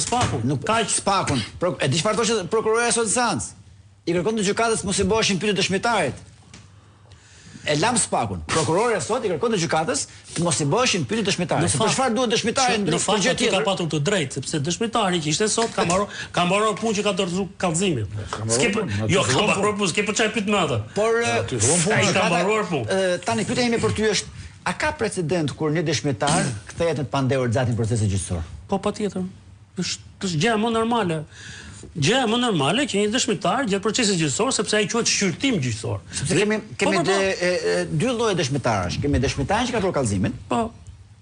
Spakun. Nuk kaq Spakun. E di çfarë thoshte prokuroria sot në seancë. I kërkon të gjykatës mos i bëheshin pyetje dëshmitarit. E lam Spakun. Prokuroria sot i kërkon të gjykatës të mos i bëheshin pyetje dëshmitarit. Për çfarë duhet dëshmitari në fakt aty ka patur të drejtë, sepse dëshmitari që ishte sot ka mbaruar punë që ka dorëzuar kallëzimin. Jo, ka mbaruar punë, s'ke po çaj pyet më atë. Por ai ka mbaruar punë. Tani pyetja ime për ty është, a ka precedent kur një dëshmitar kthehet në të pandehur gjatë një procesi gjyqësor? Po patjetër. Është gjë më normale. Gjë më normale që një dëshmitar gjatë procesit gjyqësor, sepse ai quhet shqyrtim gjyqësor. Sepse kemi dy lloje dëshmitarësh. Kemi dëshmitarin që ka bërë kallëzimin. Po.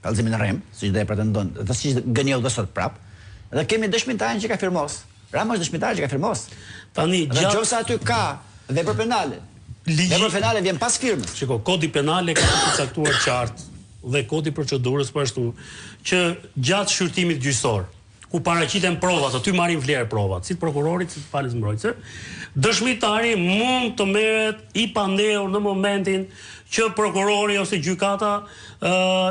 Kallëzimin rrem, siç do e pretendon, dhe siç gënjeu dhe sot prap. Dhe kemi dëshmitarin që ka firmos. Rama është dëshmitari që ka firmos. Tani gjatë nëse aty ka vepër penale. Vepër penale vjen pas firmës. Shiko, kodi penale ka të caktuar qartë dhe kodi procedurës po ashtu që gjatë shqyrtimit gjyqësor ku paraqiten provat, aty marrin vlerë provat, si të prokurorit, si të palës mbrojtësër, dëshmitari mund të merret i pandehur në momentin që prokurori ose gjykata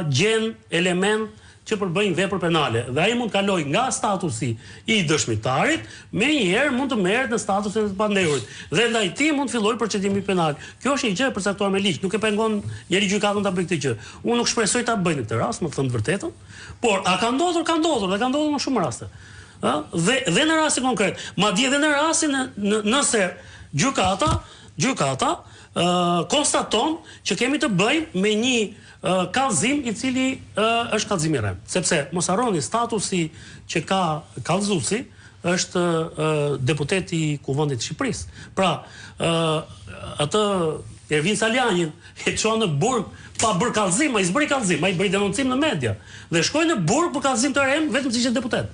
gjen element që përbëjnë vepër penale. Dhe ai mund kaloj nga statusi i dëshmitarit, me njëherë mund të merret në statusin e të pandehurit. Dhe ndaj tij mund të fillojë procedimi penal. Kjo është një gjë e përcaktuar me ligj, nuk e pengon njëri gjykatën ta bëjë këtë gjë. Unë nuk shpresoj ta bëj në këtë rast, më thënë të vërtetën, por a ka ndodhur, dhe ka ndodhur në shumë raste. Dhe në rastin konkret, madje edhe në rastin nëse gjykata konstaton që kemi të bëjmë me një kallëzim i cili është kallëzim i rrem. Sepse mos harroni statusi që ka kallëzuesi është deputet i Kuvendit të Shqipërisë. Pra, atë Ervin Saljanin e çon në burg pa bërë kallëzim, ai s'bëri kallëzim, ai bëri denoncim në media dhe shkoi në burg për kallëzim të rrem vetëm se ishte deputet.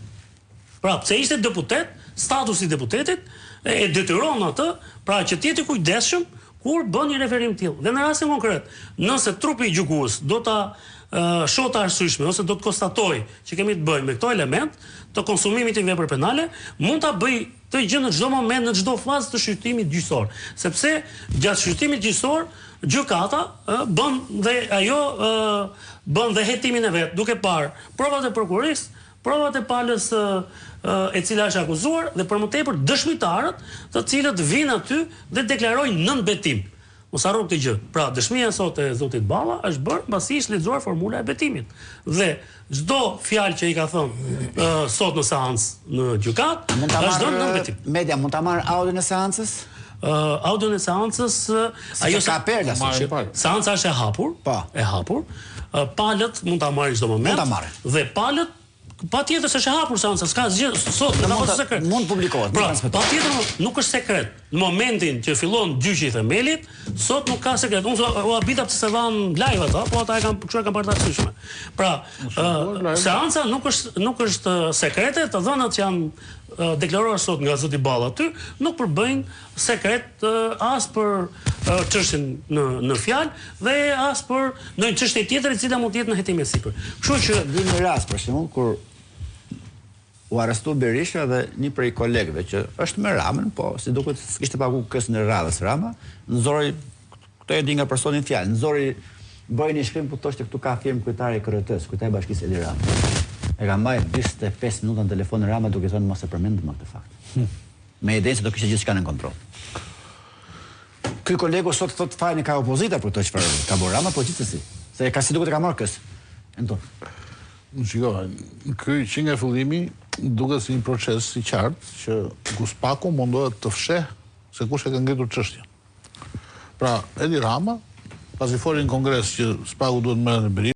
Pra, pse ishte deputet, statusi i deputetit e detyron atë, pra që të jetë i kujdesshëm kur bën një referim tillë. Dhe në rastin konkret, nëse trupi i gjykues do ta shohë të arsyeshme ose do të konstatojë që kemi të bëjmë me këto element të konsumimit të vepër penale, mund ta bëj të gjë në çdo moment, në çdo fazë të shqyrtimit gjyqësor, sepse gjatë shqyrtimit gjyqësor gjykata bën dhe ajo bën dhe hetimin e vet, duke parë provat e prokurorisë, provat e palës e cila është akuzuar dhe për më tepër dëshmitarët, të cilët vinë aty dhe deklarojnë nënbetim. Mos harro këtë gjë. Pra, dëshmia sot e zotit Balla është bërë mbasi është lexuar formula e betimit. Dhe çdo fjalë që i ka thënë sot në seancë në gjykat, është dhënë nënbetim. Media mund ta marr audion e seancës? Audion e seancës ajo ka perla, seanca është e hapur, e hapur. Palët mund ta marrin çdo moment. Mund ta marrin. Dhe palët patjetër se është e hapur seanca, s'ka asgjë sot, nuk ka sekret. Mund publikohet. Pra, patjetër nuk është sekret. Në momentin që fillon gjyqi i themelit, sot nuk ka sekret. Unë u habita pse se dhan live ata, po ata e kanë parë të arsyeshme. Pra, seanca nuk është sekrete, të dhënat që janë deklaruar sot nga zoti Balla aty, nuk përbëjnë sekret as për çështjen në fjalë dhe as për ndonjë çështje tjetër e cila mund të jetë në hetim e sipër. Kështu që di një rast për shembull kur u arrestu Berisha dhe një prej kolegëve që është me Ramën, po si duket s'kishte pagu kësën e radhës Rama, nëzori, këto e di nga personin fjalë, nëzori bëj një shkrim ku thoshte këtu ka firmë kryetari i KRT-s, kryetari i Bashkisë Edi Rama. E ka mbajtur 45 minuta në telefon Rama duke thënë mos e përmend më këtë fakt. Me idenë se do kishte gjithçka në kontroll. Ky kolegu sot thotë fajin ka opozita për këtë çfarë ka bërë Rama, po gjithsesi, se ka si duket e ka marrë kës. Anton. Shiko, ky që nga fillimi duket si një proces i qartë që Spaku mundohet të fsheh se kush e ka ngritur çështjen. Pra, Edi Rama, pasi foli në kongres që Spaku duhet merret në Berisha,